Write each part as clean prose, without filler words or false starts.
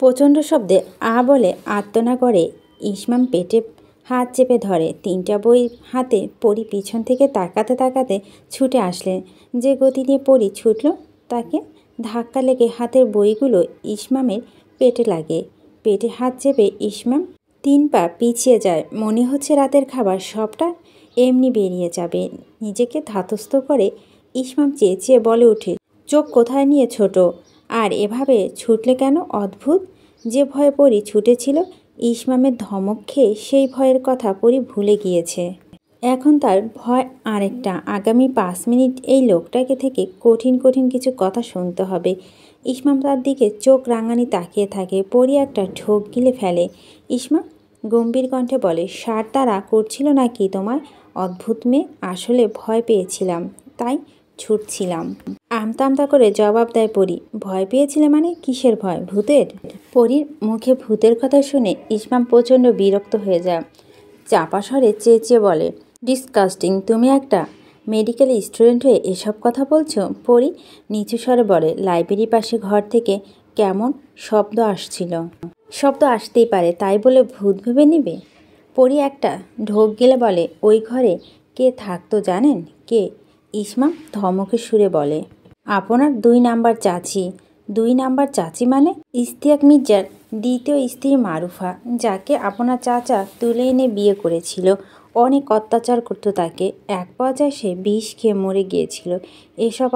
প্রচণ্ড শব্দে আ বলে আর্তনা করে ইসমাম পেটে হাত চেপে ধরে। 3টা বই হাতে পরি পিছন থেকে তাকাতে তাকাতে ছুটে আসলেন। যে গতি নিয়ে পরি ছুটল তাকে ধাক্কা লেগে হাতের বইগুলো ইসমামের পেটে লাগে। পেটে হাত চেপে ইসমাম 3 পা পিছিয়ে যায়। মনে হচ্ছে রাতের খাবার সবটা এমনি বেরিয়ে যাবে। নিজেকে ধাতস্থ করে ইসমাম চেঁচিয়ে বলে ওঠে, চোখ কোথায় নিয়ে ছোট? আর এভাবে ছুটলে কেন? অদ্ভুত। যে ভয়ে পরি ছুটেছিল ইসমামের ধমক খেয়ে সেই ভয়ের কথা পরি ভুলে গিয়েছে। এখন তার ভয় আরেকটা, আগামী 5 মিনিট এই লোকটাকে থেকে কঠিন কঠিন কিছু কথা শুনতে হবে। ইসমাম তার দিকে চোখ রাঙানি তাকিয়ে থাকে। পরি একটা ঢোক গিলে ফেলে। ইসমাম গম্ভীর কণ্ঠে বলে, সার তাড়া করছিল নাকি তোমার? অদ্ভুত মেয়ে, আসলে ভয় পেয়েছিলাম তাই ছুটছিলাম। আমতা আমতা করে জবাব দেয় পরি। ভয় পেয়েছিলে মানে? কিসের ভয়? ভূতের? পরির মুখে ভূতের কথা শুনে ইসমাম প্রচণ্ড বিরক্ত হয়ে যায়। চাপা স্বরে চেঁচিয়ে বলে, ডিসকাস্টিং! তুমি একটা মেডিকেল স্টুডেন্ট হয়ে এসব কথা বলছো? পরি নিচু স্বরে বলে, লাইব্রেরির পাশে ঘর থেকে কেমন শব্দ আসছিল। শব্দ আসতেই পারে, তাই বলে ভূত ভেবে নিবে? পরি একটা ঢোক গেলে বলে, ওই ঘরে কে থাকতো জানেন? কে? ইসমাম ধমকে সুরে বলে, আপনার 2 নাম্বার চাচি। 2 নাম্বার চাচি মানে? ইশতিয়াক মির্জার দ্বিতীয় স্ত্রী মারুফা, যাকে আপনার চাচা তুলে এনে বিয়ে করেছিল। অনেক অত্যাচার করতো তাকে। এক পর্যায়ে সে বিষ খেয়ে মরে গিয়েছিল। এসব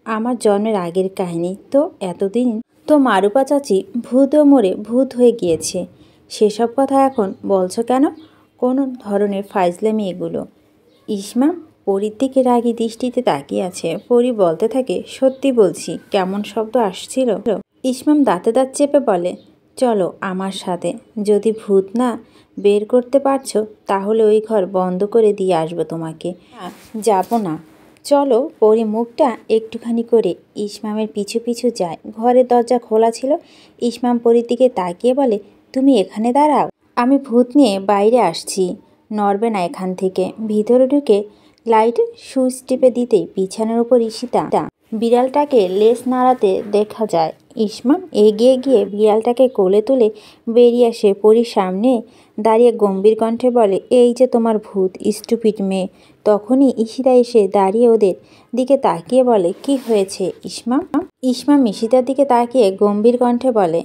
আমার জন্মের আগের কাহিনী। তো এতদিন তো মারুফা চাচি ভূতও মরে ভূত হয়ে গিয়েছে। সেসব কথা এখন বলছো কেন? কোন ধরনের ফাইজলামি এগুলো? ইসমাম পরির দিকে রাগী দৃষ্টিতে তাকিয়ে আছে। পরি বলতে থাকে, সত্যি বলছি। কেমন শব্দ আসছিল? ইসমাম দাঁতে দাঁত চেপে বলে, চলো আমার সাথে। যদি ভূত না বের করতে পারছো তাহলে ওই ঘর বন্ধ করে দিয়ে আসবো তোমাকে। যাবো না। চলো। পরি মুখটা একটুখানি করে ইসমামের পিছু পিছু যায়। ঘরের দরজা খোলা ছিল। ইসমাম পরির দিকে তাকিয়ে বলে, তুমি এখানে দাঁড়াও, আমি ভূত নিয়ে বাইরে আসছি। নড়বে না এখান থেকে। ভিতরে ঢুকে লাইটের সুইচ টিপে দিতেই বিছানার উপর ঈশিতা বিড়ালটাকে লেজ নাড়াতে দেখা যায়। ইসমাম এগিয়ে গিয়ে বিড়ালটাকে কোলে তুলে বেরিয়ে আসে। পরির সামনে দাঁড়িয়ে গম্ভীর কণ্ঠে বলে, এই যে তোমার ভূত, স্টুপিড মেয়ে। তখনই ঈশিতা এসে দাঁড়িয়ে ওদের দিকে তাকিয়ে বলে, কি হয়েছে ইসমাম? ইসমাম ঈশিতার দিকে তাকিয়ে গম্ভীর কণ্ঠে বলে,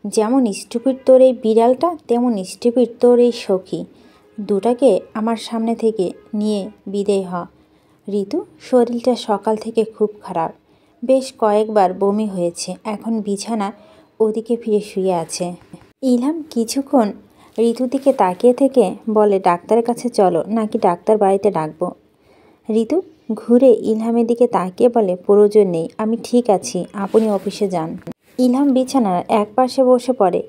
যেমন স্টুপিড তোর এই বিড়ালটা, তেমন স্টুপিড তোর এই সখী। দুটাকে আমার সামনে থেকে নিয়ে বিদেয় হ। ঋতু শরীরটা সকাল থেকে খুব খারাপ। বেশ কয়েকবার বমি হয়েছে। এখন বিছানা ওদিকে ফিরে শুয়ে আছে। ইলহাম কিছুক্ষণ ঋতুর দিকে তাকিয়ে থেকে বলে, ডাক্তারের কাছে চলো, নাকি ডাক্তার বাড়িতে ডাকবো? ঋতু ঘুরে ইলহামের দিকে তাকিয়ে বলে, প্রয়োজন নেই, আমি ঠিক আছি, আপনি অফিসে যান। ইলহাম বিছানার এক পাশে বসে পড়ে।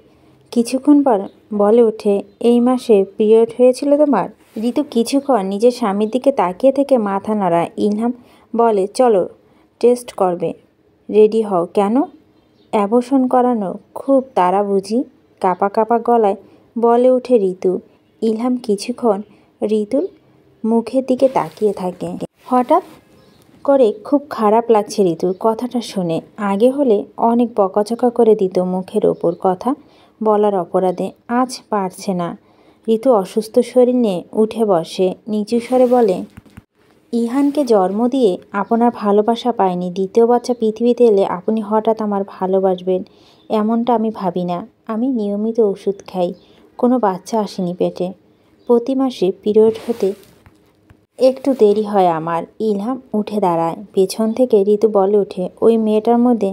কিছুক্ষণ পর বলে ওঠে, এই মাসে পিরিয়ড হয়েছিল তোমার? ঋতু কিছুক্ষণ নিজের স্বামীর দিকে তাকিয়ে থেকে মাথা নাড়ায়। ইলহাম বলে, চলো টেস্ট করবে, রেডি হও। কেন? অ্যাবর্শন করানো খুব তাড়া বুঝি? কাঁপা কাঁপা গলায় বলে ওঠে ঋতু। ইলহাম কিছুক্ষণ ঋতুর মুখের দিকে তাকিয়ে থাকে। হঠাৎ করে খুব খারাপ লাগছে ঋতুর কথাটা শুনে। আগে হলে অনেক বকাঝকা করে দিত মুখের ওপর কথা বলার অপরাধে। আজ পারছে না। ঋতু অসুস্থ শরীর নিয়ে উঠে বসে। নিচু স্বরে বলে, ইহানকে জন্ম দিয়ে আপনার ভালোবাসা পাইনি। দ্বিতীয় বাচ্চা পৃথিবীতে এলে আপনি হঠাৎ আমার ভালোবাসবেন এমনটা আমি ভাবি না। আমি নিয়মিত ওষুধ খাই, কোনো বাচ্চা আসেনি পেটে। প্রতি মাসে পিরিয়ড হতে একটু দেরি হয় আমার। ইলহাম উঠে দাঁড়ায়। পেছন থেকে ঋতু বলে ওঠে, ওই মেয়েটার মধ্যে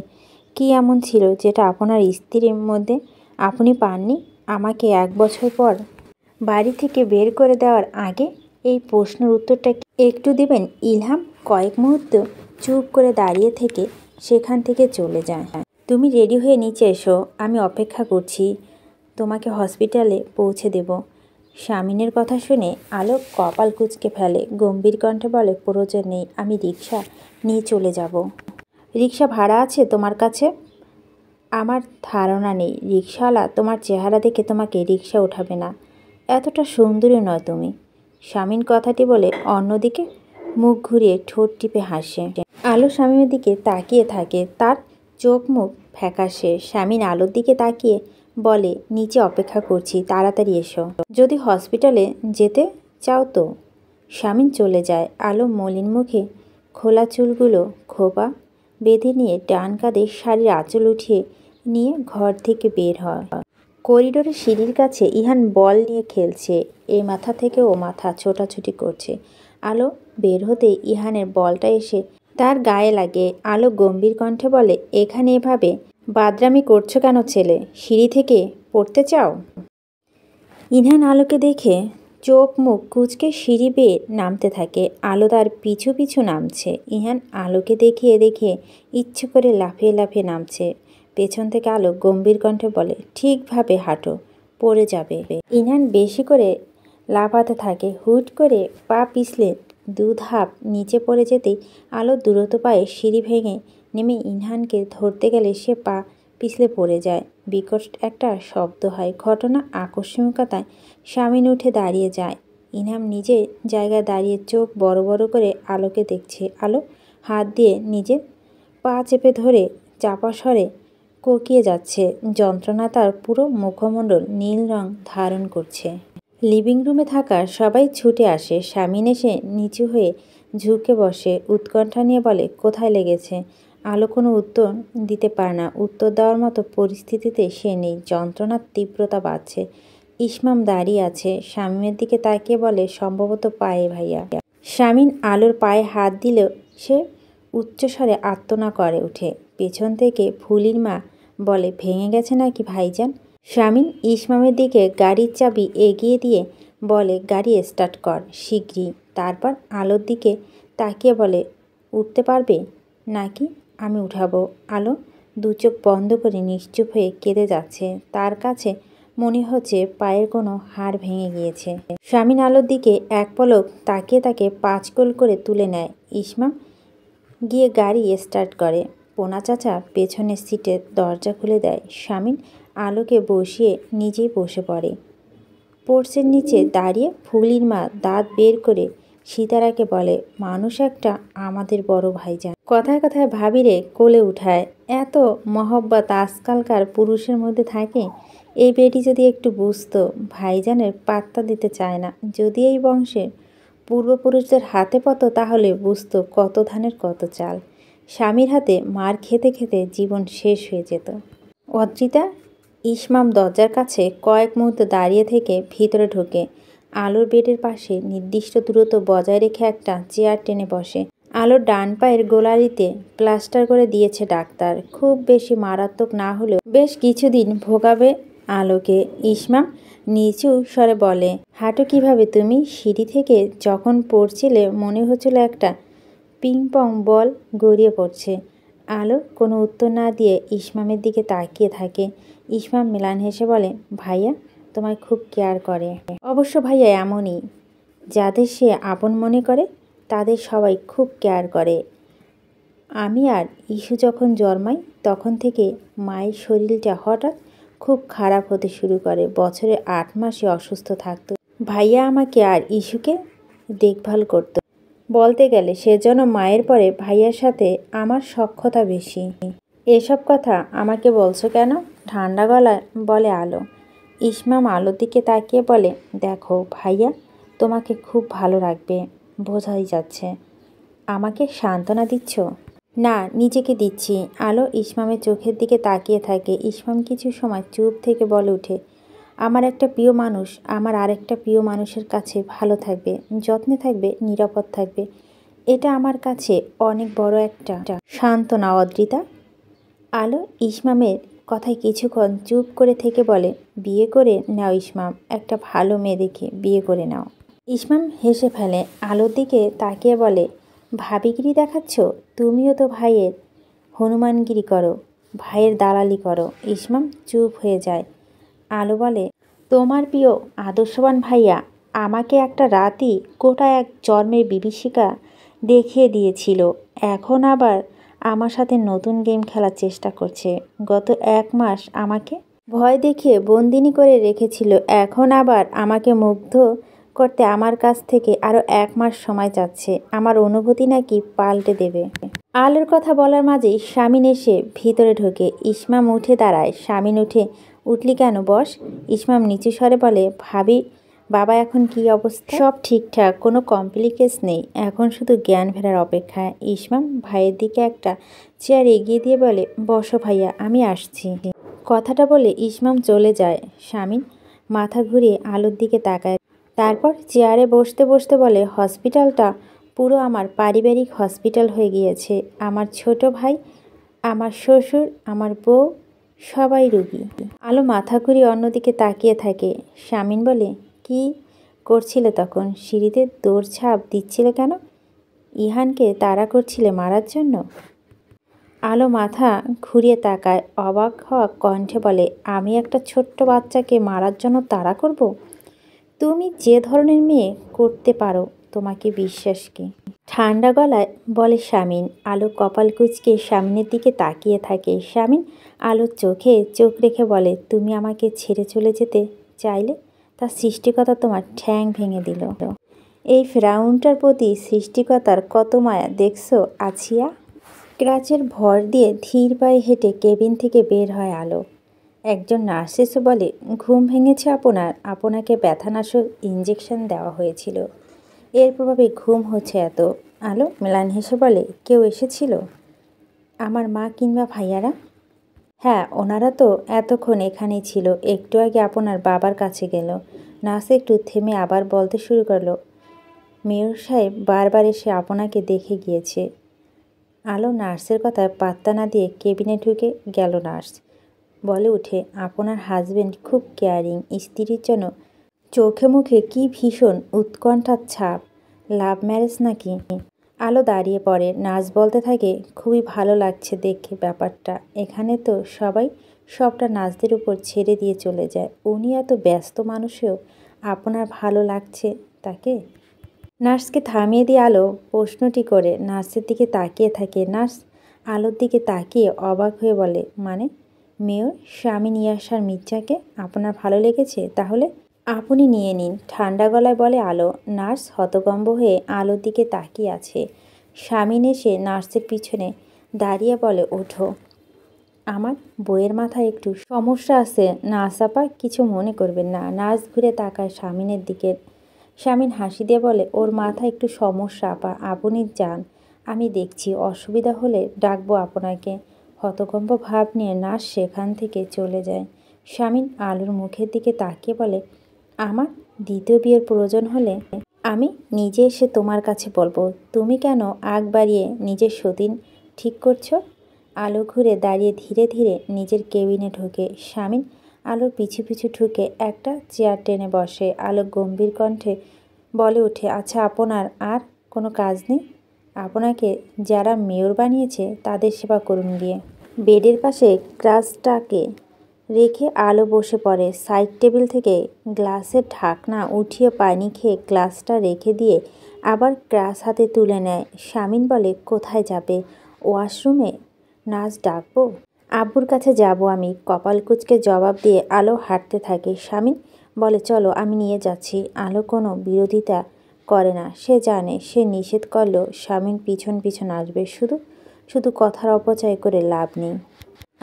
কি এমন ছিল যেটা আপনার স্ত্রীর মধ্যে আপনি পাননি? আমাকে 1 বছর পর বাড়ি থেকে বের করে দেওয়ার আগে এই প্রশ্নের উত্তরটা একটু দিবেন? ইলহাম কয়েক মুহূর্ত চুপ করে দাঁড়িয়ে থেকে সেখান থেকে চলে যায়। তুমি রেডি হয়ে নিচে এসো, আমি অপেক্ষা করছি, তোমাকে হসপিটালে পৌঁছে দেব। স্বামীনের কথা শুনে আলোক কপাল কুঁচকে ফেলে। গম্ভীর কণ্ঠে বলে, প্রয়োজন নেই, আমি রিক্সা নিয়ে চলে যাব। রিক্সা ভাড়া আছে তোমার কাছে? আমার ধারণা নেই। রিক্সাওয়ালা তোমার চেহারা দেখে তোমাকে রিক্সা ওঠাবে না। এতটা সুন্দরী নয় তুমি। স্বামীন কথাটি বলে অন্যদিকে মুখ ঘুরিয়ে ঠোঁট টিপে হাসে। আলো স্বামীর দিকে তাকিয়ে থাকে। তার চোখ মুখ ফ্যাকাশে। শামিন আলোর দিকে তাকিয়ে বলে, নিচে অপেক্ষা করছি, তাড়াতাড়ি এসো। যদি হসপিটালে যেতে চাও তো। শামিন চলে যায়। আলো মলিন মুখে খোলা চুলগুলো খোপা বেঁধে নিয়ে ডান কাঁধে শাড়ির আঁচল উঠিয়ে নিয়ে ঘর থেকে বের হয়। করিডোরে সিঁড়ির কাছে ইহান বল নিয়ে খেলছে। এই মাথা থেকে ও মাথা ছোটাছুটি করছে। আলো বের হতে ইহানের বলটা এসে তার গায়ে লাগে। আলো গম্ভীর কণ্ঠে বলে, এখানে এভাবে বাদরামি করছো কেন ছেলে? সিঁড়ি থেকে পড়তে চাও? ইহান আলোকে দেখে চোখ মুখ কুঁচকে সিঁড়ি বেয়ে নামতে থাকে। আলো তার পিছু পিছু নামছে। ইহান আলোকে দেখিয়ে দেখিয়ে ইচ্ছে করে লাফিয়ে লাফিয়ে নামছে। পেছন থেকে আলো গম্ভীর কণ্ঠে বলে, ঠিকভাবে হাঁটো, পড়ে যাবে। ইহান বেশি করে লাফাতে থাকে। হুট করে পা পিছলে 2 ধাপ নিচে পড়ে যেতেই আলো দ্রুত পায়ে সিঁড়ি ভেঙে নেমে ইনহানকে ধরতে গেলে সে পা পিছলে পড়ে যায়। বিকট একটা শব্দ হয়। ঘটনা আকস্মিকতায় শামিন উঠে দাঁড়িয়ে যায়। ইনহাম নিজের জায়গায় দাঁড়িয়ে চোখ বড় বড় করে আলোকে দেখছে। আলো হাত দিয়ে নিজের পা চেপে ধরে চাপা স্বরে কোকিয়ে যাচ্ছে। যন্ত্রণা তার পুরো মুখমণ্ডল নীল রং ধারণ করছে। লিভিং রুমে থাকা সবাই ছুটে আসে। শামিন এসে নিচু হয়ে ঝুঁকে বসে। উৎকণ্ঠা নিয়ে বলে, কোথায় লেগেছে? আলো কোনো উত্তর দিতে পারে না। উত্তর দেওয়ার মতো পরিস্থিতিতে সে নেই। যন্ত্রণার তীব্রতা বাড়ছে। ইসমাম দাঁড়িয়ে আছে। শামীমের দিকে তাকিয়ে বলে, সম্ভবত পায়ে ভাইয়া। শামিন আলোর পায়ে হাত দিলেও সে উচ্চস্বরে আর্তনা করে ওঠে। পেছন থেকে ফুলির মা বলে, ভেঙে গেছে নাকি ভাইজান? শামিন ইসমামের দিকে গাড়ির চাবি এগিয়ে দিয়ে বলে, গাড়ি স্টার্ট কর শিগগিরই। তারপর আলোর দিকে তাকিয়ে বলে, উঠতে পারবে নাকি আমি উঠাবো? আলো 2 চোখ বন্ধ করে নিশ্চুপ হয়ে কেঁদে যাচ্ছে। তার কাছে মনে হচ্ছে পায়ের কোনো হাড় ভেঙে গিয়েছে। শামিন আলোর দিকে এক পলক তাকিয়ে তাকে 5 কোল করে তুলে নেয়। ইসমাম গিয়ে গাড়ি স্টার্ট করে। পোনা চাচা পেছনের সিটের দরজা খুলে দেয়। শামিন আলোকে বসিয়ে নিজেই বসে পড়ে। পোর্চের নিচে দাঁড়িয়ে ফুলির মা দাঁত বের করে সীতারাকে বলে, মানুষ একটা আমাদের বড় ভাইজান। কথায় কথায় ভাবিরে কোলে উঠায়। এত মহব্বত আজকালকার পুরুষের মধ্যে থাকে। এই বেটি যদি একটু বুঝতো, ভাইজানের পাত্তা দিতে চায় না। যদি এই বংশের পূর্বপুরুষদের হাতে পতো তাহলে বুঝতো কত ধানের কত চাল। স্বামীর হাতে মার খেতে খেতে জীবন শেষ হয়ে যেত। অদ্রিতা ইসমাম দরজার কাছে কয়েক মুহূর্ত দাঁড়িয়ে থেকে ভিতরে ঢোকে। আলোর বেডের পাশে নির্দিষ্ট দূরত্ব বজায় রেখে একটা চেয়ার টেনে বসে। আলোর ডান পায়ের গোড়ালিতে প্লাস্টার করে দিয়েছে ডাক্তার। খুব বেশি মারাত্মক না হলেও বেশ কিছুদিন ভোগাবে আলোকে। ইসমাম নিচু স্বরে বলে, হাঁটো কিভাবে তুমি? সিঁড়ি থেকে যখন পড়ছিলে মনে হচ্ছিল একটা পিংপং বল গড়িয়ে পড়ছে। আলো কোনো উত্তর না দিয়ে ইসমামের দিকে তাকিয়ে থাকে। ইসমাম ম্লান হেসে বলে, ভাইয়া তোমায় খুব কেয়ার করে। অবশ্য ভাইয়া এমনই, যাদের সে আপন মনে করে তাদের সবাই খুব কেয়ার করে। আমি আর ইস্যু যখন জন্মাই তখন থেকে মায়ের শরীরটা হঠাৎ খুব খারাপ হতে শুরু করে। বছরে 8 মাসে অসুস্থ থাকতো। ভাইয়া আমাকে আর ইস্যুকে দেখভাল করতো। বলতে গেলে সেজন্য মায়ের পরে ভাইয়ার সাথে আমার সখ্যতা বেশি। এসব কথা আমাকে বলছো কেন? ঠান্ডা গলায় বলে আলো। ইসমাম আলোর দিকে তাকিয়ে বলে, দেখো ভাইয়া তোমাকে খুব ভালো রাখবে, বোঝাই যাচ্ছে। আমাকে সান্ত্বনা দিচ্ছ? না, নিজেকে দিচ্ছি। আলো ইসমামের চোখের দিকে তাকিয়ে থাকে। ইসমাম কিছু সময় চুপ থেকে বলে ওঠে, আমার একটা প্রিয় মানুষ আমার আরেকটা প্রিয় মানুষের কাছে ভালো থাকবে, যত্নে থাকবে, নিরাপদ থাকবে। এটা আমার কাছে অনেক বড় একটা সান্ত্বনা অদ্রিতা। আলো ইসমামের কথায় কিছুক্ষণ চুপ করে থেকে বলে, বিয়ে করে নাও ইসমাম, একটা ভালো মেয়ে দেখে বিয়ে করে নাও। ইসমাম হেসে ফেলে। আলোর দিকে তাকিয়ে বলে, ভাবিগিরি দেখাচ্ছ? তুমিও তো ভাইয়ের হনুমানগিরি করো, ভাইয়ের দালালি করো। ইসমাম চুপ হয়ে যায়। আলো বলে, তোমার প্রিয় আদর্শবান ভাইয়া আমাকে একটা রাতই গোটা এক জন্মের বিভীষিকা দেখিয়ে দিয়েছিল। এখন আবার আমার সাথে নতুন গেম খেলার চেষ্টা করছে। গত 1 মাস আমাকে ভয় দেখিয়ে বন্দিনী করে রেখেছিল। এখন আবার আমাকে মুগ্ধ করতে আমার কাছ থেকে আরও 1 মাস সময় চাচ্ছে। আমার অনুভূতি নাকি পাল্টে দেবে। আলোর কথা বলার মাঝেই শামিন এসে ভিতরে ঢোকে। ইসমাম উঠে দাঁড়ায়। শামিন উঠলি কেন? বস। ইসমাম নিচু স্বরে বলে, ভাবি বাবা এখন কি অবস্থা? সব ঠিকঠাক, কোনো কমপ্লিকেশন নেই, এখন শুধু জ্ঞান ফেরার অপেক্ষা। ইসমাম ভাইয়ের দিকে একটা চেয়ার এগিয়ে দিয়ে বলে, বসো ভাইয়া, আমি আসছি। কথাটা বলে ইসমাম চলে যায়। শামিন মাথা ঘুরিয়ে আলোর দিকে তাকায়, তারপর চেয়ারে বসতে বসতে বলে, হসপিটালটা পুরো আমার পারিবারিক হসপিটাল হয়ে গিয়েছে। আমার ছোট ভাই, আমার শ্বশুর, আমার বউ, সবাই রোগী। আলো মাথা ঘুরিয়ে অন্যদিকে তাকিয়ে থাকে। শামিন বলে, কি করছিলে তখন? সিঁড়িতে দৌড়ঝাঁপ দিচ্ছিলে কেন? ইহানকে তাড়া করছিলে মারার জন্য? আলো মাথা ঘুরিয়ে তাকায়, অবাক হওয়া কণ্ঠে বলে, আমি একটা ছোট্ট বাচ্চাকে মারার জন্য তাড়া করব? তুমি যে ধরনের মেয়ে করতে পারো, তোমাকে বিশ্বাস কি? ঠান্ডা গলায় বলে শামিন। আলো কপাল কুঁচকে শামিনের দিকে তাকিয়ে থাকে। শামিন আলোর চোখে চোখ রেখে বলে, তুমি আমাকে ছেড়ে চলে যেতে চাইলে তার সৃষ্টিকর্তা তোমার ঠ্যাং ভেঙে দিল। এই ফেরাউনটার প্রতি সৃষ্টিকর্তার কত মায়া দেখছো আছিয়া? ক্রাচের ভর দিয়ে ধীর পায়ে হেঁটে কেবিন থেকে বের হয় আলো। একজন নার্স এসে বলে, ঘুম ভেঙেছে আপনার, আপনাকে ব্যথানাশক ইঞ্জেকশন দেওয়া হয়েছিল, এর প্রভাবে ঘুম হচ্ছে এত। আলো ম্লান হেসে বলে, কেউ এসেছিল? আমার মা কিংবা ভাইয়ারা? হ্যাঁ, ওনারা তো এতক্ষণ এখানেই ছিল, একটু আগে আপনার বাবার কাছে গেল। নার্স একটু থেমে আবার বলতে শুরু করলো, মেয়র সাহেব বারবার এসে আপনাকে দেখে গিয়েছে। আলো নার্সের কথায় পাত্তা না দিয়ে কেবিনে ঢুকে গেল। নার্স বলে উঠে, আপনার হাজবেন্ড খুব কেয়ারিং, স্ত্রীর জন্য চোখে মুখে কি ভীষণ উৎকণ্ঠার ছাপ, লাভ ম্যারেজ নাকি? আলো দাঁড়িয়ে পড়ে। নার্স বলতে থাকে, খুবই ভালো লাগছে দেখে ব্যাপারটা, এখানে তো সবাই সবটা নার্সদের উপর ছেড়ে দিয়ে চলে যায়, উনি এত ব্যস্ত মানুষেও আপনার ভালো লাগছে তাকে? নার্সকে থামিয়ে দিয়ে আলো প্রশ্নটি করে নার্সের দিকে তাকিয়ে থাকে। নার্স আলোর দিকে তাকিয়ে অবাক হয়ে বলে, মানে মেয়র শামিন ইয়াসার মির্জাকে আপনার ভালো লেগেছে? তাহলে আপনি নিয়ে নিন, ঠান্ডা গলায় বলে আলো। নার্স হতভম্ব হয়ে আলোর দিকে তাকিয়ে আছে। শামিন এসে নার্সের পিছনে দাঁড়িয়ে বলে, ওঠো, আমার বইয়ের মাথায় একটু সমস্যা আছে নার্স আপা, কিছু মনে করবেন না। নার্স ঘুরে তাকায় শামিনের দিকে। শামিন হাসি দিয়ে বলে, ওর মাথায় একটু সমস্যা আপা, আপনি যান, আমি দেখছি, অসুবিধা হলে ডাকবো আপনাকে। হতকম্প ভাব নিয়ে নার্স সেখান থেকে চলে যায়। শামিন আলোর মুখের দিকে তাকিয়ে বলে, আমার দ্বিতীয় বিয়ের প্রয়োজন হলে আমি নিজে এসে তোমার কাছে বলবো, তুমি কেন আগ বাড়িয়ে নিজের সতীন ঠিক করছো? আলো ঘুরে দাঁড়িয়ে ধীরে ধীরে নিজের কেবিনে ঢোকে। শামিন আলোর পিছু পিছু ঢুকে একটা চেয়ার টেনে বসে। আলো গম্ভীর কণ্ঠে বলে ওঠে, আচ্ছা আপনার আর কোনো কাজ নেই? আপনাকে যারা মেয়র বানিয়েছে তাদের সেবা করুন গিয়ে। বেডের পাশে গ্লাসটাকে রেখে আলো বসে পড়ে। সাইড টেবিল থেকে গ্লাসের ঢাকনা উঠিয়ে পানি খেয়ে গ্লাসটা রেখে দিয়ে আবার গ্লাস হাতে তুলে নেয়। শামিন বলে, কোথায় যাবে? ওয়াশরুমে? নার্স ডাকবো? আব্বুর কাছে যাব আমি, কপাল কুঁচকে জবাব দিয়ে আলো হাঁটতে থাকে। শামিন বলে, চলো আমি নিয়ে যাচ্ছি। আলো কোনো বিরোধিতা করে না, সে জানে সে নিষেধ করলেও শামিন পিছন পিছন আসবে, শুধু শুধু কথার অপচয় করে লাভ নেই।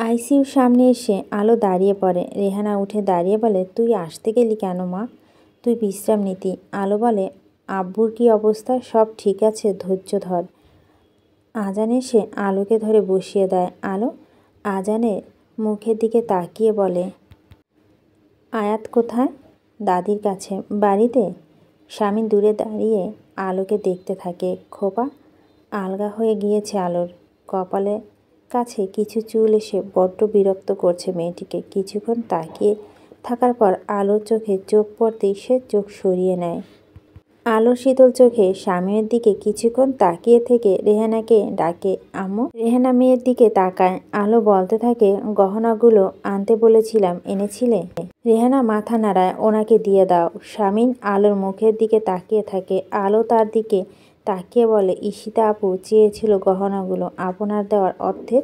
আইসিইউর সামনে এসে আলো দাঁড়িয়ে পড়ে। রেহানা উঠে দাঁড়িয়ে বলে, তুই আসতে গেলি কেন মা? তুই বিশ্রাম নিতি। আলো বলে, আব্বুর কি অবস্থা? সব ঠিক আছে, ধৈর্য ধর। আজান এসে আলোকে ধরে বসিয়ে দেয়। আলো আজানের মুখের দিকে তাকিয়ে বলে, আয়াত কোথায়? দাদির কাছে। বাড়িতে? শামিন দূরে দাঁড়িয়ে আলোকে দেখতে থাকে। খোপা আলগা হয়ে গিয়েছে আলোর। কপালে কাছে কিছু চুল এসে বড্ড বিরক্ত করছে মেয়েটিকে। কিছুক্ষণ তাকিয়ে থাকার পর আলোর চোখে চোখ পড়তেই সে চোখ সরিয়ে নেয়। আলো শীতল চোখে স্বামীর দিকে কিছুক্ষণ তাকিয়ে থেকে রেহানাকে ডাকে, আম্মু। রেহানা মেয়ের দিকে তাকায়। আলো বলতে থাকে, গহনাগুলো আনতে বলেছিলাম, এনেছিলে? রেহানা মাথা নাড়ায়, ওনাকে দিয়ে দাও। শামিন আলোর মুখের দিকে তাকিয়ে থাকে। আলো তার দিকে তাকিয়ে বলে, ঈশিতা আপু চেয়েছিল গহনাগুলো, আপনার দেওয়ার অর্থের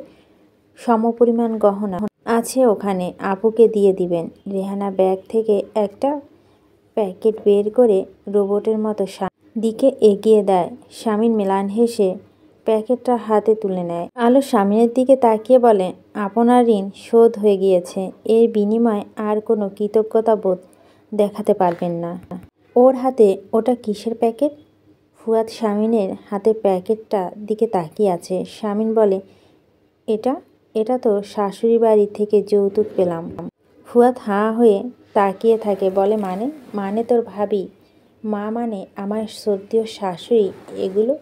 সমপরিমাণ গহনা আছে ওখানে, আপুকে দিয়ে দিবেন। রেহানা ব্যাগ থেকে একটা প্যাকেট বের করে রোবটের মতো দিকে এগিয়ে দেয়। শামীম ম্লান হেসে প্যাকেটটা হাতে তুলে নেয়। আলো শামীমের দিকে তাকিয়ে বলে, আপনার ঋণ শোধ হয়ে গিয়েছে। এর বিনিময়ে আর কোনো কৃতজ্ঞতা বোধ দেখাতে পারবেন না। ওর হাতে ওটা কিসের প্যাকেট? ফুয়াদ শামীমের হাতে প্যাকেটটা দিকে তাকিয়ে আছে। শামীম বলে, এটা এটা তো শাশুড়ি বাড়ি থেকে যৌতুক পেলাম। ফুয়াদ হাঁ হয়ে তাকিয়ে থাকে। বলে, মানে তোর ভাবি, মা মানে আমার শ্রদ্ধেয় শাশুড়ি এগুলো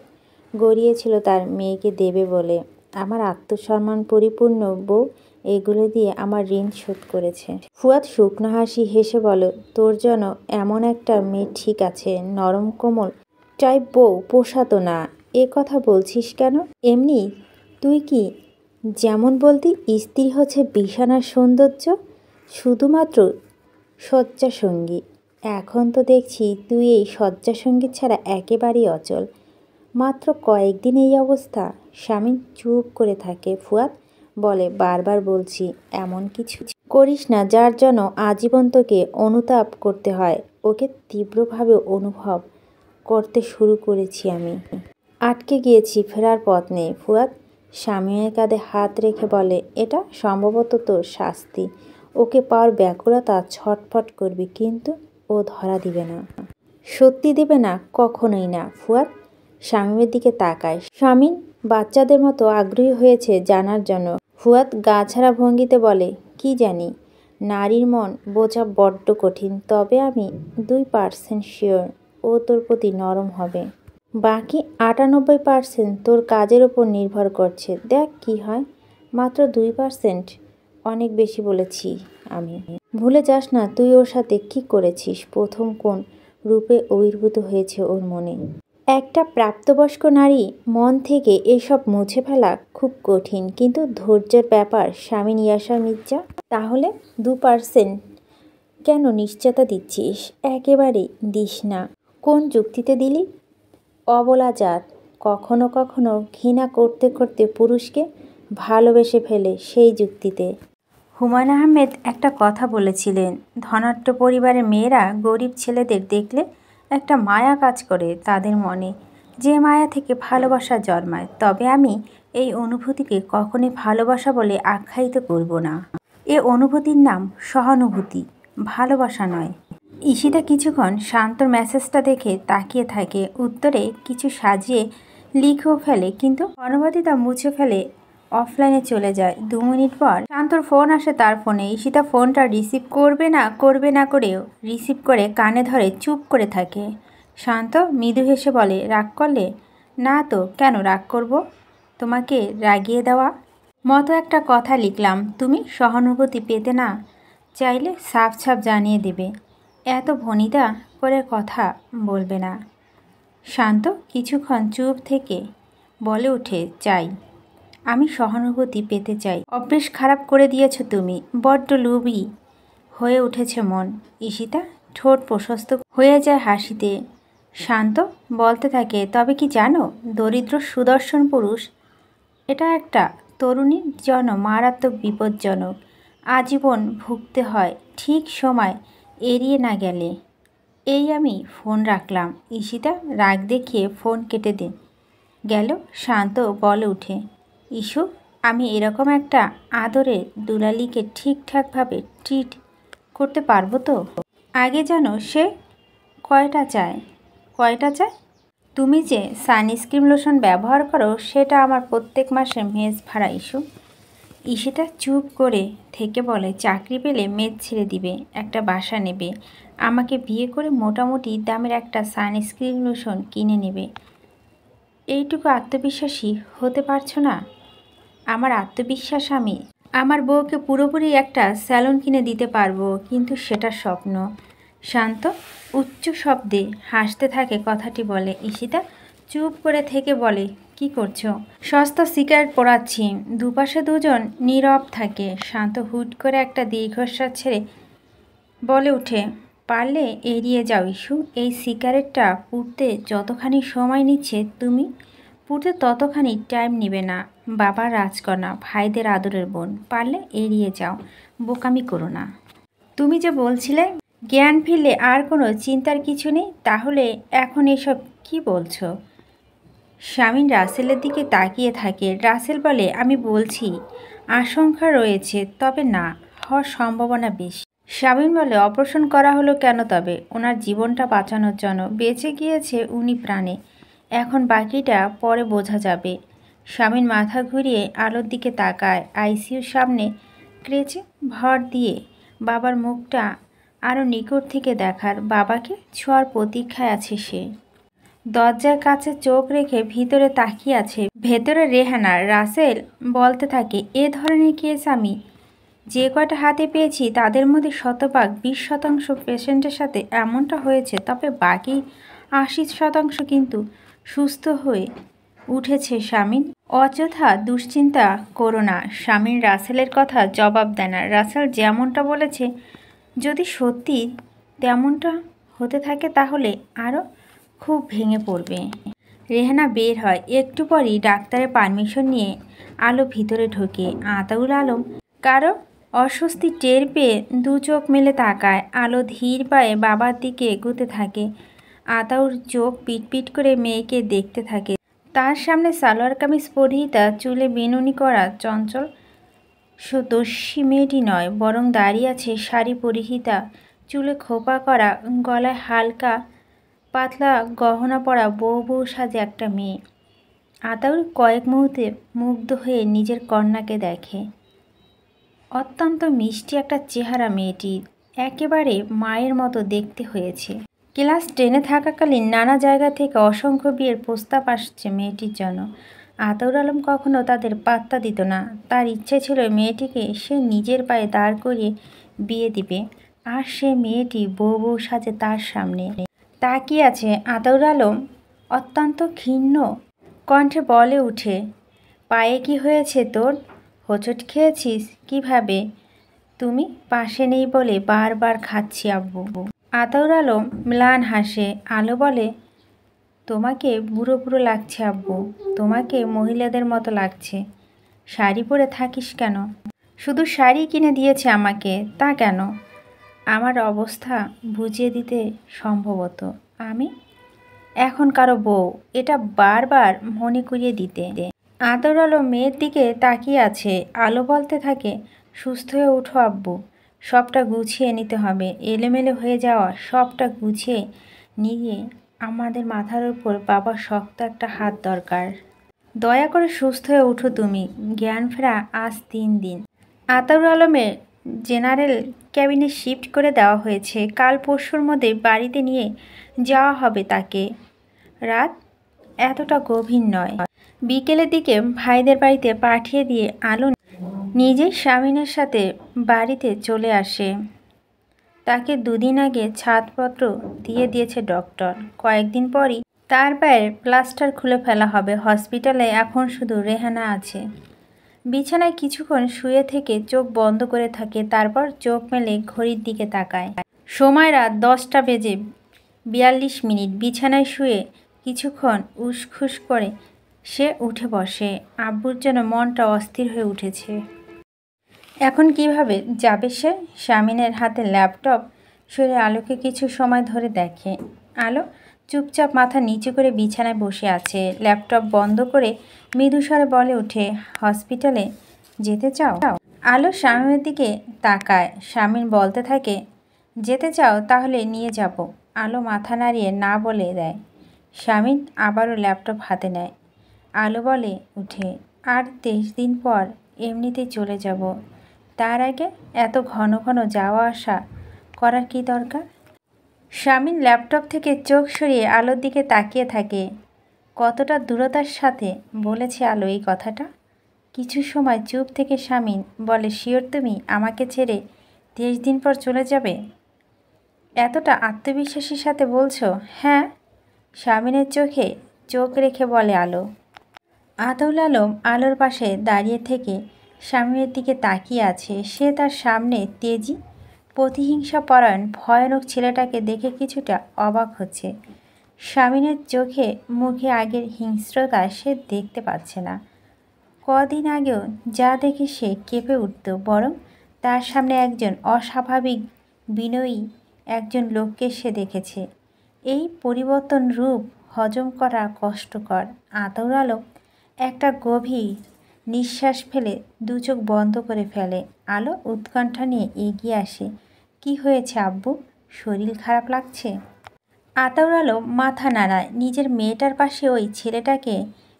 গড়িয়েছিল তার মেয়েকে দেবে বলে। আমার আত্মসম্মান পরিপূর্ণ বউ এগুলো দিয়ে আমার ঋণ শোধ করেছে। ফুয়াদ শুকনো হাসি হেসে বলে, তোর জন্য এমন একটা মেয়ে ঠিক আছে, নরম কোমল টাইপ বউ পোষাতো না। এ কথা বলছিস কেন? এমনি তুই কি যেমন বলতি স্ত্রী হচ্ছে বিছানার সৌন্দর্য, শুধুমাত্র শয্যাসঙ্গী। এখন তো দেখছি তুই এই শয্যাসঙ্গী ছাড়া একেবারেই অচল। মাত্র কয়েকদিন এই অবস্থা। শামীম চুপ করে থাকে। ফুয়াদ বলে, বারবার বলছি এমন কিছু করিস না যার জন্য আজীবন তোকে অনুতাপ করতে হয়। ওকে তীব্রভাবে অনুভব করতে শুরু করেছি আমি। আটকে গিয়েছি, ফেরার পথ নেই। ফুয়াদ শামীমের কাঁধে হাত রেখে বলে, এটা সম্ভবত তোর শাস্তি। ওকে পাওয়ার ব্যাকুলতা ছটফট করবি, কিন্তু ও ধরা দিবে না। সত্যি দিবে না? কখনোই না। ফুয়াদ শামীমের দিকে তাকায়। শামীম বাচ্চাদের মতো আগ্রহী হয়েছে জানার জন্য। ফুয়াদ গা ছাড়া ভঙ্গিতে বলে, কি জানি, নারীর মন বোঝা বড্ড কঠিন। তবে আমি 2% শিওর ও তোর প্রতি নরম হবে। বাকি 98% তোর কাজের ওপর নির্ভর করছে। দেখ কি হয়। মাত্র 2%? অনেক বেশি বলেছি আমি। ভুলে যাস না তুই ওর সাথে কি করেছিস, প্রথম কোন রূপে আবির্ভূত হয়েছে ওর মনে। একটা প্রাপ্তবয়স্ক নারী মন থেকে এসব মুছে ফেলা খুব কঠিন, কিন্তু ধৈর্যের ব্যাপার। শামীম ইয়াসার মির্জা, তাহলে 2% কেন নিশ্চয়তা দিচ্ছিস? একেবারেই দিস না। কোন যুক্তিতে দিলি? অবলা জাত কখনো কখনো ঘৃণা করতে করতে পুরুষকে ভালোবেসে ফেলে, সেই যুক্তিতে। হুমায়ূন আহমেদ একটা কথা বলেছিলেন, ধনাঢ্য পরিবারের মেয়েরা গরিব ছেলেদের দেখলে একটা মায়া কাজ করে তাদের মনে, যে মায়া থেকে ভালোবাসা জন্মায়। তবে আমি এই অনুভূতিকে কখনোই ভালোবাসা বলে আখ্যায়িত করব না। এ অনুভূতির নাম সহানুভূতি, ভালোবাসা নয়। ঈশিতা কিছুক্ষণ শান্তর মেসেজটা দেখে তাকিয়ে থাকে। উত্তরে কিছু সাজিয়ে লিখেও ফেলে, কিন্তু অনুবাদিতা মুছে ফেলে অফলাইনে চলে যায়। 2 মিনিট পর শান্তর ফোন আসে তার ফোনে। ঈশিতা ফোনটা রিসিভ করবে না করেও রিসিভ করে কানে ধরে চুপ করে থাকে। শান্ত মৃদু হেসে বলে, রাগ করলে? না তো, কেন রাগ করব? তোমাকে রাগিয়ে দেওয়া মতো একটা কথা লিখলাম। তুমি সহানুভূতি পেতে না চাইলে সাফ সাফ জানিয়ে দেবে, এত ভনিতা করে কথা বলবে না। শান্ত কিছুক্ষণ চুপ থেকে বলে ওঠে, চাই, আমি সহানুভূতি পেতে চাই। অভ্যেস খারাপ করে দিয়েছ তুমি, বড্ড লোভী হয়ে উঠেছে মন। ঈশিতা ঠোঁট প্রশস্ত হয়ে যায় হাসিতে। শান্ত বলতে থাকে, তবে কি জানো, দরিদ্র সুদর্শন পুরুষ এটা একটা তরুণীর জন্য মারাত্মক বিপজ্জনক। আজীবন ভুগতে হয় ঠিক সময় এড়িয়ে না গেলে। এই আমি ফোন রাখলাম। ঈশিতা রাগ দেখিয়ে ফোন কেটে গেল। শান্ত বলে উঠে, ইস্যু, আমি এরকম একটা আদরের দুলালিকে ঠিকঠাকভাবে ট্রিট করতে পারবো তো? আগে জানো সে কয়টা চায়? তুমি যে সানস্ক্রিন লোশন ব্যবহার করো সেটা আমার প্রত্যেক মাসে মেস ভাড়া। ইস্যু ঈশিতা চুপ করে থেকে বলে, চাকরি পেলে মেস ছেড়ে দিবে, একটা বাসা নেবে, আমাকে বিয়ে করে মোটামুটি দামের একটা সানস্ক্রিন লোশন কিনে নেবে। এইটুকু আত্মবিশ্বাসী হতে পারছো না? আমার আত্মবিশ্বাস, আমি আমার বউকে পুরোপুরি একটা স্যালুন কিনে দিতে পারবো, কিন্তু সেটা স্বপ্ন। শান্ত উচ্চ শব্দে হাসতে থাকে কথাটি বলে। ঈশিতা চুপ করে থেকে বলে, কি করছো? সস্তা সিগারেট পোড়াচ্ছি। দুপাশে দুজন নীরব থাকে। শান্ত হুট করে একটা দীর্ঘশ্বাস ছেড়ে বলে উঠে, পারলে এড়িয়ে যাও ইস্যু। এই সিগারেটটা পুড়তে যতখানি সময় নিচ্ছে তুমি পুড়তে ততখানি টাইম নেবে না। বাবার রাজকন্যা, ভাইদের আদরের বোন, পারলে এড়িয়ে যাও, বোকামি করো না। তুমি যে বলছিলে জ্ঞান ফিরলে আর কোনো চিন্তার কিছু নেই? তাহলে এখন এসব কি বলছো? শামীম রাসেলের দিকে তাকিয়ে থাকে। রাসেল বলে, আমি বলছি আশঙ্কা রয়েছে, তবে না হওয়ার সম্ভাবনা বেশি। শামীম বলে, অপারেশন করা হলো কেন তবে? ওনার জীবনটা বাঁচানোর জন্য। বেঁচে গিয়েছে উনি প্রাণে, এখন বাকিটা পরে বোঝা যাবে। শামীম মাথা ঘুরিয়ে আলোর দিকে তাকায়। আইসিইউর সামনে ক্রেচে ভর দিয়ে বাবার মুখটা আরও নিকট থেকে দেখার, বাবাকে ছোঁয়ার প্রতীক্ষায় আছে সে। দরজার কাছে চোখ রেখে ভিতরে তাকিয়ে আছে। ভেতরে রেহানা। রাসেল বলতে থাকে, এ ধরনের কেস আমি যে কয়টা হাতে পেয়েছি তাদের মধ্যে শতভাগ 20% পেশেন্টের সাথে এমনটা হয়েছে, তবে বাকি 80% কিন্তু সুস্থ হয়ে উঠেছে। শামীম, অযথা দুশ্চিন্তা করো না। শামীম রাসেলের কথা জবাব দেয় না। রাসেল যেমনটা বলেছে যদি সত্যি তেমনটা হতে থাকে তাহলে আরও খুব ভেঙে পড়বে। রেহানা বের হয়। একটু পরই ডাক্তারের পারমিশন নিয়ে আলো ভিতরে ঢোকে। আতাউল আলম কারো অস্বস্তি টের পেয়ে দু চোখ মেলে তাকায়। আলো ধীর পায়ে বাবার দিকে এগোতে থাকে। আতাউর চোখ পিটপিট করে মেয়েকে দেখতে থাকে। তার সামনে সালোয়ার কামিজ পরিহিতা, চুলে বেনুনি করা চঞ্চল সুদর্শী মেয়েটি নয়, বরং দাঁড়িয়ে আছে শাড়ি পরিহিতা, চুলে খোপা করা, গলায় হালকা পাতলা গহনা পরা বউ সাজে একটা মেয়ে। আতাউর কয়েক মুহূর্তে মুগ্ধ হয়ে নিজের কন্যাকে দেখে। অত্যন্ত মিষ্টি একটা চেহারা মেয়েটির, একেবারে মায়ের মতো দেখতে হয়েছে। ক্লাস 10-এ থাকাকালীন নানা জায়গা থেকে অসংখ্য বিয়ের প্রস্তাব আসছে মেয়েটির জন্য। আতাউর আলম কখনো তাদের পাত্তা দিত না। তার ইচ্ছে ছিল মেয়েটিকে সে নিজের পায়ে দাঁড় করিয়ে বিয়ে দিবে, আর সে মেয়েটি বউ সাজে তার সামনে তাকিয়ে আছে। আতাউর আলম অত্যন্ত ক্ষীণ কণ্ঠে বলে উঠে, পায়ে কি হয়েছে তোর? হোঁচট খেয়েছিস কিভাবে? তুমি পাশে নেই বলে বারবার খাচ্ছি আব্বু। আতাউর আলম ম্লান হাসে। আলো বলে, তোমাকে বুড়ো বুড়ো লাগছে আব্বু, তোমাকে মহিলাদের মতো লাগছে। শাড়ি পরে থাকিস কেন? শুধু শাড়ি কিনে দিয়েছে আমাকে, তা কেন? আমার অবস্থা বুঝিয়ে দিতে সম্ভবত। আমি এখন কারো বউ, এটা বারবার মনে করিয়ে দিতে। আতাউর আলম মেয়ের দিকে তাকিয়ে আছে। আলো বলতে থাকে, সুস্থ হয়ে উঠো আব্বু, সবটা গুছিয়ে নিতে হবে। এলোমেলো হয়ে যাওয়া সবটা গুছিয়ে নিয়ে আমাদের মাথার উপর বাবার শক্ত একটা হাত দরকার। দয়া করে সুস্থ হয়ে উঠো তুমি। জ্ঞান ফেরা আজ 3 দিন। আতাউর আলমের জেনারেল ক্যাবিনে শিফট করে দেওয়া হয়েছে। কাল পরশুর মধ্যে বাড়িতে নিয়ে যাওয়া হবে তাকে। রাত এতটা গভীর নয়। বিকেলের দিকে ভাইদের বাড়িতে পাঠিয়ে দিয়ে আলো নিজের স্বামীনের সাথে বাড়িতে চলে আসে। তাকে 2 দিন আগে ছাড়পত্র দিয়ে দিয়েছে ডক্টর। কয়েকদিন পরই তার পায়ের প্লাস্টার খুলে ফেলা হবে। হসপিটালে এখন শুধু রেহানা আছে। বিছানায় কিছুক্ষণ শুয়ে থেকে চোখ বন্ধ করে থাকে, তারপর চোখ মেলে ঘড়ির দিকে তাকায়। সময় রাত 10টা বেজে 42 মিনিট। বিছানায় শুয়ে কিছুক্ষণ উসখুস করে সে উঠে বসে। আব্বুর জন্য মনটা অস্থির হয়ে উঠেছে। এখন কিভাবে যাবে সে? শামিনের হাতে ল্যাপটপ সরে আলোকে কিছু সময় ধরে দেখে। আলো চুপচাপ মাথা নিচু করে বিছানায় বসে আছে। ল্যাপটপ বন্ধ করে মৃদুস্বরে বলে ওঠে, হসপিটালে যেতে চাও? আলো শামিনের দিকে তাকায়। শামিন বলতে থাকে, যেতে চাও তাহলে নিয়ে যাব। আলো মাথা নাড়িয়ে না বলে দেয়। শামিন আবারও ল্যাপটপ হাতে নেয়। আলো বলে উঠে, আর 23 দিন পর এমনিতেই চলে যাব। তার আগে এত ঘন ঘন যাওয়া আসা করার কি দরকার? শামিন ল্যাপটপ থেকে চোখ সরিয়ে আলোর দিকে তাকিয়ে থাকে। কতটা দূরতার সাথে বলেছে আলো এই কথাটা। কিছু সময় চুপ থেকে শামিন বলে, শিওর তুমি আমাকে ছেড়ে 23 দিন পর চলে যাবে? এতটা আত্মবিশ্বাসের সাথে বলছো? হ্যাঁ। শামিনের চোখে চোখ রেখে বলে আলো। আতাউল আলম আলোর পাশে দাঁড়িয়ে থেকে শামিনের দিকে তাকিয়ে আছে। সে তার সামনে তেজি প্রতিহিংসা পরায়ণ ভয়ানক ছেলেটাকে দেখে কিছুটা অবাক হচ্ছে। শামিনের চোখে মুখে আগের হিংস্রতা সে দেখতে পাচ্ছে না। কদিন আগেও যা দেখে সে কেঁপে উঠত, বরং তার সামনে একজন অস্বাভাবিক বিনয়ী একজন লোককে সে দেখেছে। এই পরিবর্তন রূপ হজম করা কষ্টকর। আতর আলো একটা গভীর নিঃশ্বাস ফেলে দু চোখ বন্ধ করে ফেলে। আলো উৎকণ্ঠা নিয়ে এগিয়ে আসে। কি হয়েছে আব্বু? শরীর খারাপ লাগছে? আতর আলো মাথা নাড়ায়। নিজের মেয়েটার পাশে ওই ছেলেটাকে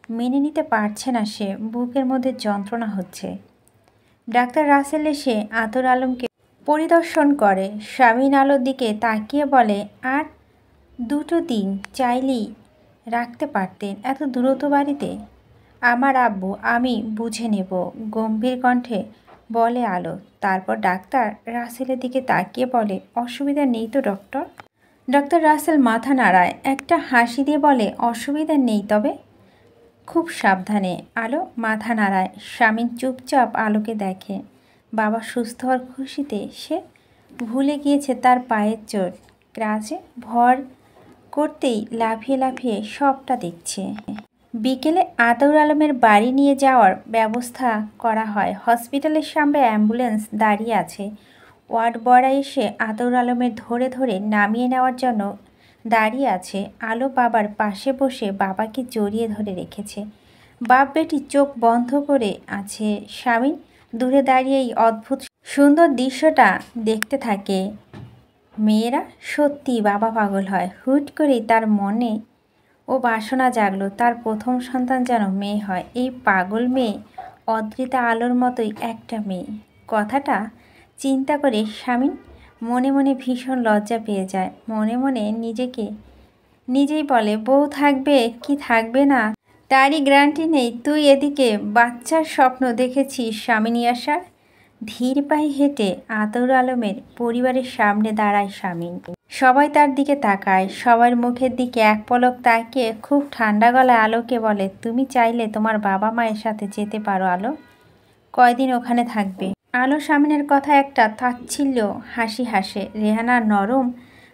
মেনে নিতে পারছে না সে। বুকের মধ্যে যন্ত্রণা হচ্ছে। ডাক্তার রাসেল এসে আতর আলমকে পরিদর্শন করে। শামিন আলোর দিকে তাকিয়ে বলে, আর 2 দিন চাইলেই রাখতে পারতেন। এত দ্রুত বাড়িতে? আমার আব্বু, আমি বুঝে নেব, গম্ভীর কণ্ঠে বলে আলো। তারপর ডাক্তার রাসেলের দিকে তাকিয়ে বলে, অসুবিধা নেই তো ডক্টর? ডক্টর রাসেল মাথা নাড়ায়, একটা হাসি দিয়ে বলে, অসুবিধা নেই, তবে খুব সাবধানে। আলো মাথা নাড়ায়। শামিন চুপচাপ আলোকে দেখে। বাবা সুস্থ হওয়ার খুশিতে সে ভুলে গিয়েছে তার পায়ের চোট। ক্রাচে ভর করতেই লাফিয়ে লাফিয়ে সবটা দেখছে। বিকেলে আতর আলমের বাড়ি নিয়ে যাওয়ার ব্যবস্থা করা হয়। হসপিটালের সামনে অ্যাম্বুলেন্স দাঁড়িয়ে আছে। ওয়ার্ড বয়রা এসে আতর আলমের ধরে ধরে নামিয়ে নেওয়ার জন্য দাঁড়িয়ে আছে। আলো বাবার পাশে বসে বাবাকে জড়িয়ে ধরে রেখেছে। বাপ বেটি চোখ বন্ধ করে আছে। স্বামী দূরে দাঁড়িয়ে এই অদ্ভুত সুন্দর দৃশ্যটা দেখতে থাকে। মেয়েরা সত্যি বাবা পাগল হয়। হুট করেই তার মনে ও বাসনা জাগলো, তার প্রথম সন্তান যেন মেয়ে হয়। এই পাগল মেয়ে অদ্রিতা আলোর মতোই একটা মেয়ে। কথাটা চিন্তা করে স্বামী মনে মনে ভীষণ লজ্জা পেয়ে যায়। মনে মনে নিজেই বলে, বউ থাকবে কি থাকবে না তারই গ্যারান্টি নেই। তুই এদিকে বাচ্চার স্বপ্ন দেখেছিস স্বামী আসার। ধীর পায়ে হেঁটে আতর আলমের পরিবারের সামনে দাঁড়ায় স্বামী। সবাই তার দিকে তাকায়। সবার মুখের দিকে এক পলক তাকিয়ে খুব ঠান্ডা গলায় আলোকে বলে, তুমি চাইলে তোমার বাবা মায়ের সাথে যেতে পারো আলো। কয়দিন ওখানে থাকবে? আলো স্বামীনের কথা একটা তাচ্ছিল্য হাসি হাসে। রেহানা নরম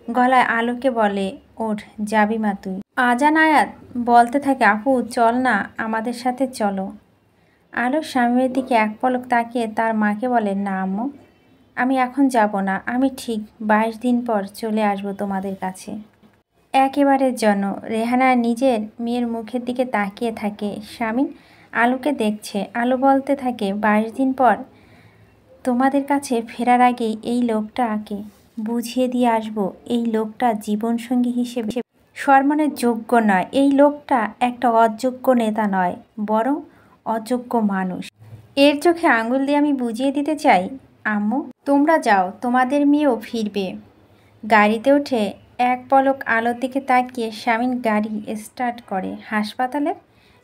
গলায় আলোকে বলে, ওঠ, যাবি মা তুই? আজান আয়াত বলতে থাকে, আপু চল না, আমাদের সাথে চলো। আলো স্বামীর দিকে এক পলক তাকিয়ে তার মাকে বলে, না আম্মু, আমি এখন যাব না। আমি ঠিক 22 দিন পর চলে আসব তোমাদের কাছে, একেবারের জন্য। রেহানা নিজের মেয়ের মুখের দিকে তাকিয়ে থাকে। স্বামী আলোকে দেখছে। আলো বলতে থাকে, 22 দিন পর তোমাদের কাছে ফেরার আগেই এই লোকটাকে বুঝিয়ে দিয়ে আসব, এই লোকটা জীবনসঙ্গী হিসেবে সম্মানের যোগ্য নয়। এই লোকটা একটা অযোগ্য নেতা নয়, বরং অযোগ্য মানুষ। এর চোখে আঙুল দিয়ে আমি বুঝিয়ে দিতে চাই, আম্মু তোমরা যাও, তোমাদের মেয়েও ফিরবে। গাড়িতে উঠে এক পলক আলোর দিকে তাকিয়ে স্বামীন গাড়ি স্টার্ট করে। হাসপাতালের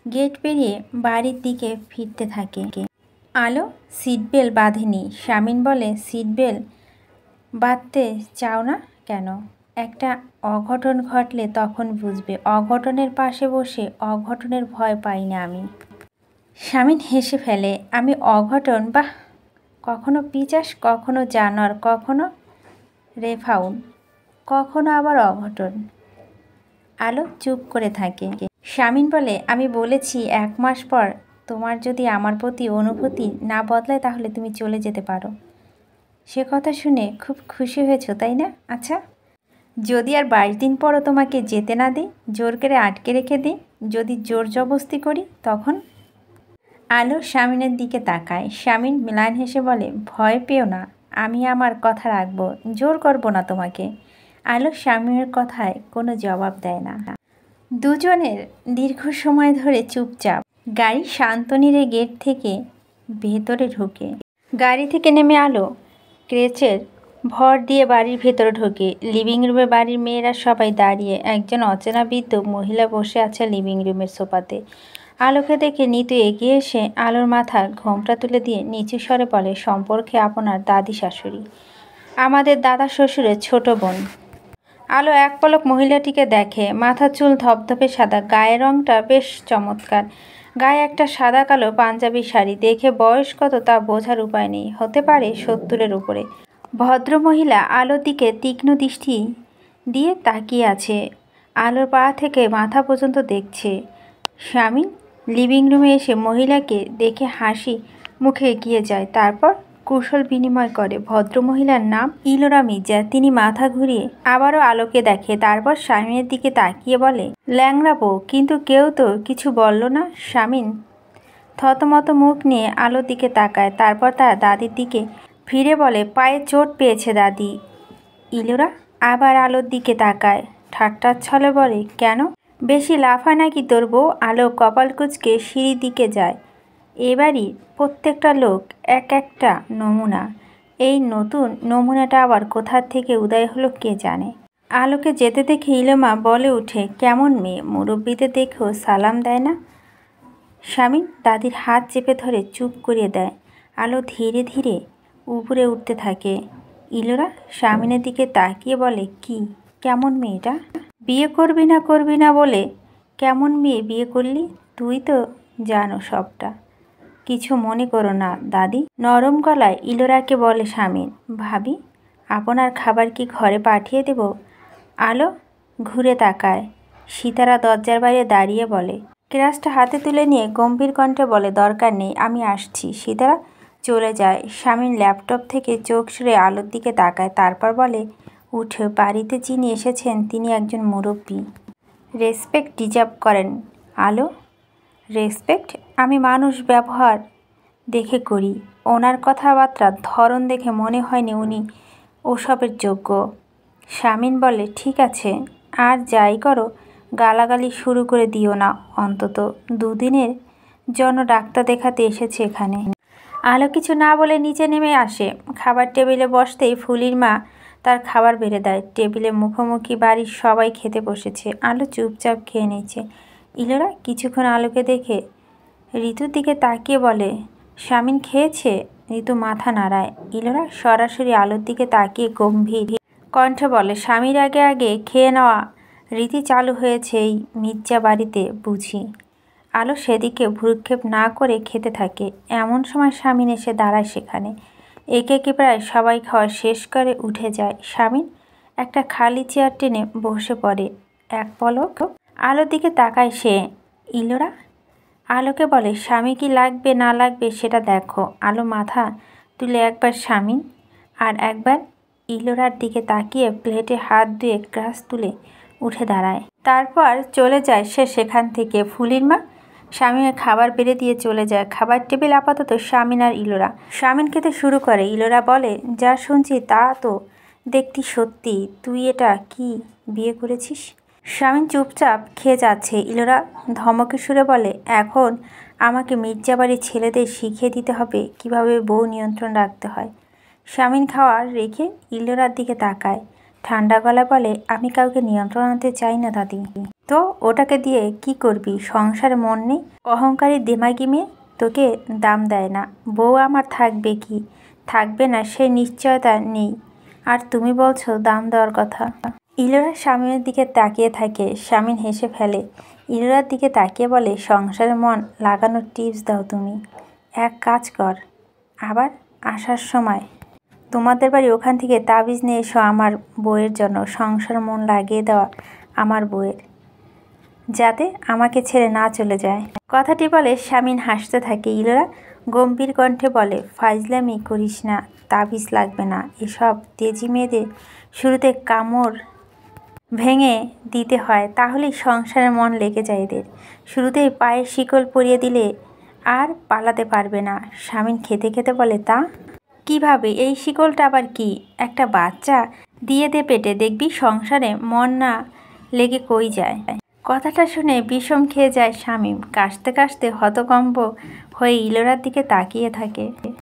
গেট পেরিয়ে বাড়ির দিকে ফিরতে থাকে। আলো সিট বেল্ট বাঁধেনি। স্বামীন বলে, সিট বেল্ট বাঁধতে চাও না কেন? একটা অঘটন ঘটলে তখন বুঝবে। অঘটনের পাশে বসে অঘটনের ভয় পাই না আমি। স্বামীন হেসে ফেলে, আমি অঘটন? বাহ, কখনো পিচাস, কখনো জানোয়ার, কখনো রেফাউন, কখনো আবার অঘটন। আলো চুপ করে থাকে। স্বামীন বলে, আমি বলেছি 1 মাস পর তোমার যদি আমার প্রতি অনুভূতি না বদলায় তাহলে তুমি চলে যেতে পারো। সে কথা শুনে খুব খুশি হয়েছো তাই না? আচ্ছা, যদি আর 22 দিন পরও তোমাকে যেতে না দিই, জোর করে আটকে রেখে দিই, যদি জোর জবস্তি করি, তখন? আলো স্বামীনের দিকে তাকায়। স্বামীন ম্লান হেসে বলে, ভয় পেও না, আমি আমার কথা রাখবো, জোর করবো না তোমাকে। আলো স্বামীনের কথায় কোনো জবাব দেয় না। দুজনের দীর্ঘ সময় ধরে চুপচাপ। গাড়ি শান্তনীরে গেট থেকে ভেতরে ঢোকে। গাড়ি থেকে নেমে আলো ক্রেচের ভর দিয়ে বাড়ির ভেতরে ঢোকে। লিভিং রুমে বাড়ির মেয়েরা সবাই দাঁড়িয়ে। একজন অচেনা বৃদ্ধ মহিলা বসে আছে লিভিং রুমের সোফাতে। আলোকে দেখে নিতু এগিয়ে এসে আলোর মাথা ঘোমটা তুলে দিয়ে নিচু স্বরে বলে, সম্পর্কে আপনার দাদি শাশুড়ি, আমাদের দাদা শ্বশুরের ছোট বোন। আলো এক পলক মহিলাটিকে দেখে। মাথার চুল ধপধপে সাদা, গায়ের রংটা বেশ চমৎকার। গায়ে একটা সাদা কালো পাঞ্জাবি শাড়ি। দেখে বয়স কত তা বোঝার উপায় নেই, হতে পারে 70-এর উপরে। ভদ্রমহিলা আলোর দিকে তীক্ষ্ণ দৃষ্টি দিয়ে তাকিয়ে আছে। আলোর পা থেকে মাথা পর্যন্ত দেখছে। স্বামী লিভিং রুমে এসে মহিলাকে দেখে হাসি মুখে এগিয়ে যায়। তারপর কুশল বিনিময় করে। ভদ্রমহিলার নাম ইলোরা মির্জা। তিনি মাথা ঘুরিয়ে আবারও আলোকে দেখে, তারপর শামীমের দিকে তাকিয়ে বলে, ল্যাংড়া বউ, কিন্তু কেউ তো কিছু বলল না। শামীম থতমত মুখ নিয়ে আলোর দিকে তাকায়, তারপর তার দাদির দিকে ফিরে বলে, পায়ে চোট পেয়েছে দাদি। ইলোরা আবার আলোর দিকে তাকায়, ঠাট্টার ছলে বলে, কেন? বেশি লাফায় নাকি তোর বউ? আলো কপাল কুঁচকে সিঁড়ির দিকে যায়। এবারই প্রত্যেকটা লোক এক একটা নমুনা। এই নতুন নমুনাটা আবার কোথা থেকে উদয় হলো কে জানে। আলোকে যেতে দেখে ইলোমা বলে উঠে, কেমন মেয়ে, মুরব্বীদের দেখেও সালাম দেয় না। শামীম দাদির হাত চেপে ধরে চুপ করিয়ে দেয়। আলো ধীরে ধীরে উপরে উঠতে থাকে। ইলোরা শামীমের দিকে তাকিয়ে বলে, কি কেমন মেয়েটা? বিয়ে করবি না বলে কেমন মেয়ে বিয়ে করলি? তুই তো জানো সবটা। কিছু মনে করো না দাদি। নরম গলায় ইলোরাকে বলে শামীম। ভাবি, আপনার খাবার কি ঘরে পাঠিয়ে দেব? আলো ঘুরে তাকায়। সীতারা দরজার বাইরে দাঁড়িয়ে বলে। গ্লাসটা হাতে তুলে নিয়ে গম্ভীর কণ্ঠে বলে, দরকার নেই, আমি আসছি। সীতারা চলে যায়। শামীম ল্যাপটপ থেকে চোখ সরে আলোর দিকে তাকায়, তারপর বলে, উঠে, বাড়িতে যিনি এসেছেন তিনি একজন মুরব্বী, রেসপেক্ট ডিজার্ভ করেন। আলো, রেসপেক্ট? আমি মানুষ ব্যবহার দেখে করি। ওনার কথাবার্তার ধরন দেখে মনে হয়নি উনি ওসবের যোগ্য। শামীম বলে, ঠিক আছে, আর যাই করো গালাগালি শুরু করে দিও না। অন্তত দুদিনের জন্য ডাক্তার দেখাতে এসেছে এখানে। আলো কিছু না বলে নিচে নেমে আসে। খাবার টেবিলে বসতেই ফুলির মা তার খাবার বেড়ে দেয়। টেবিলে মুখোমুখি বাড়ির সবাই খেতে বসেছে। আলো চুপচাপ খেয়ে নিচ্ছে। ইলোরা কিছুক্ষণ আলোকে দেখে ঋতুর দিকে তাকিয়ে বলে, শামীম খেয়েছে? ঋতু মাথা নাড়ায়। ইলোরা সরাসরি আলোর দিকে তাকিয়ে গম্ভীর কণ্ঠে বলে, স্বামীর আগে আগে খেয়ে নেওয়া রীতি চালু হয়েছে এই মির্জা বাড়িতে বুঝি। আলো সেদিকে ভ্রুক্ষেপ না করে খেতে থাকে। এমন সময় শামীম এসে দাঁড়ায় সেখানে। একে একে প্রায় সবাই খাওয়া শেষ করে উঠে যায়। শামীম একটা খালি চেয়ার টেনে বসে পড়ে। এক পলক আলোর দিকে তাকায় সে। ইলোরা আলোকে বলে, স্বামী কি লাগবে না লাগবে সেটা দেখো। আলো মাথা তুলে একবার শামীম আর একবার ইলোরার দিকে তাকিয়ে প্লেটে হাত ধুয়ে গ্লাস তুলে উঠে দাঁড়ায়। তারপর চলে যায় সে সেখান থেকে। ফুলির মা শামীমের খাবার বেড়ে দিয়ে চলে যায়। খাবার টেবিল আপাতত শামীম আর ইলোরা। শামীম খেতে শুরু করে। ইলোরা বলে, যা শুনছি তা তো দেখতি সত্যি। তুই এটা কি বিয়ে করেছিস? শামীম চুপচাপ খেয়ে যাচ্ছে। ইলোরা ধমকে সুরে বলে, এখন আমাকে মির্জাবাড়ির ছেলেদের শিখিয়ে দিতে হবে কিভাবে বউ নিয়ন্ত্রণ রাখতে হয়। শামীম খাওয়ার রেখে ইলোরার দিকে তাকায়, ঠান্ডা গলায় বলে, আমি কাউকে নিয়ন্ত্রণ আনতে চাই না দাদি। তো ওটাকে দিয়ে কি করবি? সংসারে মন নেই? অহংকারী দেমাগি মেয়ে, তোকে দাম দেয় না। বউ আমার থাকবে কি থাকবে না সে নিশ্চয়তা নেই, আর তুমি বলছো দাম দেওয়ার কথা। ইলোরা শামীমের দিকে তাকিয়ে থাকে। শামীম হেসে ফেলে। ইলোরার দিকে তাকিয়ে বলে, সংসারে মন লাগানোর টিপস দাও তুমি। এক কাজ কর, আবার আসার সময় তোমাদের বাড়ি ওখান থেকে তাবিজ নিয়ে এসো আমার বউয়ের জন্য। সংসার মন লাগিয়ে দেওয়া আমার বউয়ের, যাতে আমাকে ছেড়ে না চলে যায়। কথাটি বলে শামীম হাসতে থাকে। ইলোরা গম্ভীর কণ্ঠে বলে, ফাজলামি করিস না, তাবিজ লাগবে না। এসব তেজি মেয়েদের শুরুতে কামড় ভেঙে দিতে হয়, তাহলেই সংসারে মন লেগে যায় এদের। শুরুতেই পায়ে শিকল পরিয়ে দিলে আর পালাতে পারবে না। শামীম খেতে খেতে বলে, তা কিভাবে? এই শিকলটা আবার কি? একটা বাচ্চা দিয়ে দে পেটে, দেখবি সংসারে মন না লেগে কই যায়। কথাটা শুনে বিষম খেয়ে যায় শামীম। কাশতে কাশতে হতকম্ব হয়ে ইলোরার দিকে তাকিয়ে থাকে।